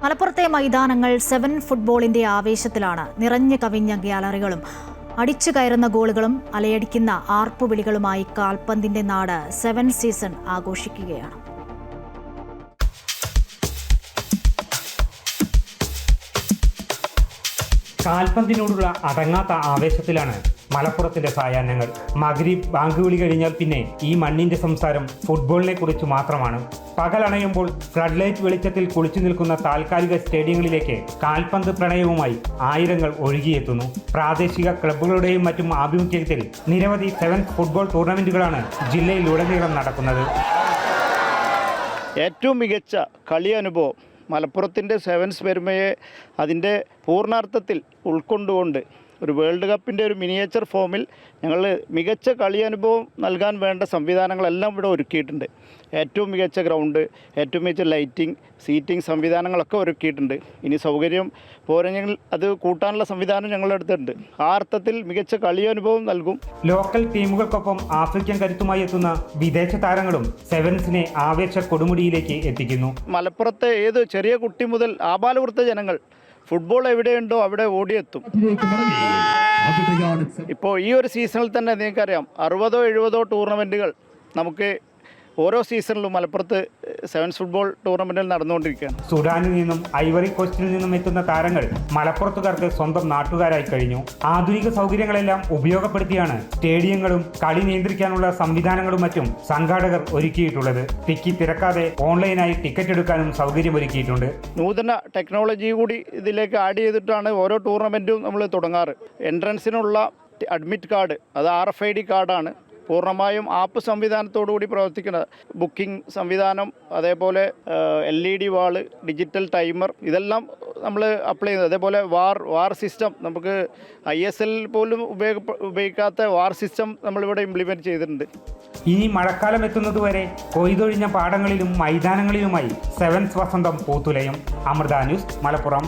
മലപ്പുറത്തെ മൈതാനങ്ങൾ 7 ഫുട്ബോളിന്റെ ആവേശത്തിലാണ്. നിറഞ്ഞു കവിഞ്ഞ ഗ്യാലറികളും അടിച്ചു കയറുന്ന ഗോളുകളും അലയടിക്കുന്ന ആർപ്പുവിളികളുമായി കാൽപന്തിന്റെ നാട് 7 സീസൺ ആഘോഷിക്കുകയാണ്. കാൽപന്തിനോടുള്ള അടങ്ങാത്ത ആവേശത്തിലാണ് മലപ്പുറത്തിന്റെ സായാഹ്നങ്ങൾ. മഗ്രിബ് ബാങ്ക് വിളി കഴിഞ്ഞാൽ പിന്നെ ഈ മണ്ണിന്റെ സംസാരം ഫുട്ബോളിനെ കുറിച്ച് മാത്രമാണ്. പകലണയുമ്പോൾ ഫ്ലഡ് ലൈറ്റ് വെളിച്ചത്തിൽ കുളിച്ചു നിൽക്കുന്ന താൽക്കാലിക സ്റ്റേഡിയങ്ങളിലേക്ക് കാൽപന്ത് പ്രണയവുമായി ആയിരങ്ങൾ ഒഴുകിയെത്തുന്നു. പ്രാദേശിക ക്ലബ്ബുകളുടെയും മറ്റും ആഭിമുഖ്യത്തിൽ നിരവധി 7 ഫുട്ബോൾ ടൂർണമെന്റുകളാണ് ജില്ലയിലുടനീളം നടക്കുന്നത്. ഏറ്റവും മികച്ച കളി അനുഭവം മലപ്പുറത്തിൻ്റെ സെവൻസ് പെരുമയെ അതിൻ്റെ പൂർണ്ണാർത്ഥത്തിൽ ഉൾക്കൊണ്ടുകൊണ്ട് ഒരു വേൾഡ് കപ്പിൻ്റെ ഒരു മിനിയേച്ചർ ഫോമിൽ ഞങ്ങൾ മികച്ച കളി അനുഭവം നൽകാൻ വേണ്ട സംവിധാനങ്ങളെല്ലാം ഇവിടെ ഒരുക്കിയിട്ടുണ്ട്. ഏറ്റവും മികച്ച ഗ്രൗണ്ട്, ഏറ്റവും മികച്ച ലൈറ്റിംഗ്, സീറ്റിംഗ് സംവിധാനങ്ങളൊക്കെ ഒരുക്കിയിട്ടുണ്ട്. ഇനി സൗകര്യം പോരെങ്കിൽ അത് കൂട്ടാനുള്ള സംവിധാനം ഞങ്ങളുടെ അടുത്തുണ്ട്. ആ അർത്ഥത്തിൽ മികച്ച കളി അനുഭവം നൽകും. ലോക്കൽ ടീമുകൾക്കൊപ്പം ആഫ്രിക്കൻ കരുത്തുമായി എത്തുന്ന വിദേശ താരങ്ങളും സെവൻസിനെ ആവേശ കൊടുമുടിയിലേക്ക് എത്തിക്കുന്നു. മലപ്പുറത്തെ ഏത് ചെറിയ കുട്ടി മുതൽ ആബാലവൃത്ത ജനങ്ങൾ ഫുട്ബോൾ എവിടെയുണ്ടോ അവിടെ ഓടിയെത്തും. ഇപ്പോൾ ഈ ഒരു സീസണിൽ തന്നെ നിങ്ങൾക്കറിയാം 60-70 ടൂർണമെൻറ്റുകൾ നമുക്ക് ഓരോ സീസണിലും മലപ്പുറത്ത് സെവൻസ് ഫുട്ബോൾ ടൂർണമെൻറ്റിൽ നടന്നുകൊണ്ടിരിക്കുകയാണ്. സുഡാനിൽ നിന്നും ഐവറി കോസ്റ്റിൽ നിന്നും എത്തുന്ന താരങ്ങൾ മലപ്പുറത്തുകാർക്ക് സ്വന്തം നാട്ടുകാരായി കഴിഞ്ഞു. ആധുനിക സൗകര്യങ്ങളെല്ലാം ഉപയോഗപ്പെടുത്തിയാണ് സ്റ്റേഡിയങ്ങളും കളി നിയന്ത്രിക്കാനുള്ള സംവിധാനങ്ങളും മറ്റും സംഘാടകർ ഒരുക്കിയിട്ടുള്ളത്. തിക്കി തിരക്കാതെ ഓൺലൈനായി ടിക്കറ്റ് എടുക്കാനും സൗകര്യമൊരുക്കിയിട്ടുണ്ട്. നൂതന ടെക്നോളജി കൂടി ഇതിലേക്ക് ആഡ് ചെയ്തിട്ടാണ് ഓരോ ടൂർണമെൻറ്റും നമ്മൾ തുടങ്ങാറ്. എൻട്രൻസിനുള്ള അഡ്മിറ്റ് കാർഡ് അത് RFID കാർഡാണ്. പൂർണ്ണമായും ആപ്പ് സംവിധാനത്തോടുകൂടി പ്രവർത്തിക്കുന്നത്. ബുക്കിംഗ് സംവിധാനം, അതേപോലെ LED വാള്, ഡിജിറ്റൽ ടൈമർ, ഇതെല്ലാം നമ്മൾ അപ്ലൈ ചെയ്യുന്നത്. അതേപോലെ വാർ സിസ്റ്റം, നമുക്ക് ISL പോലും ഉപയോഗിക്കാത്ത വാർ സിസ്റ്റം നമ്മളിവിടെ ഇംപ്ലിമെൻറ്റ് ചെയ്തിട്ടുണ്ട്. ഇനി മഴക്കാലം എത്തുന്നതുവരെ കൊയ്തൊഴിഞ്ഞ പാടങ്ങളിലും മൈതാനങ്ങളിലുമായി സെവൻസ് വസന്തം പൂത്തുലയും. അമൃത ന്യൂസ്, മലപ്പുറം.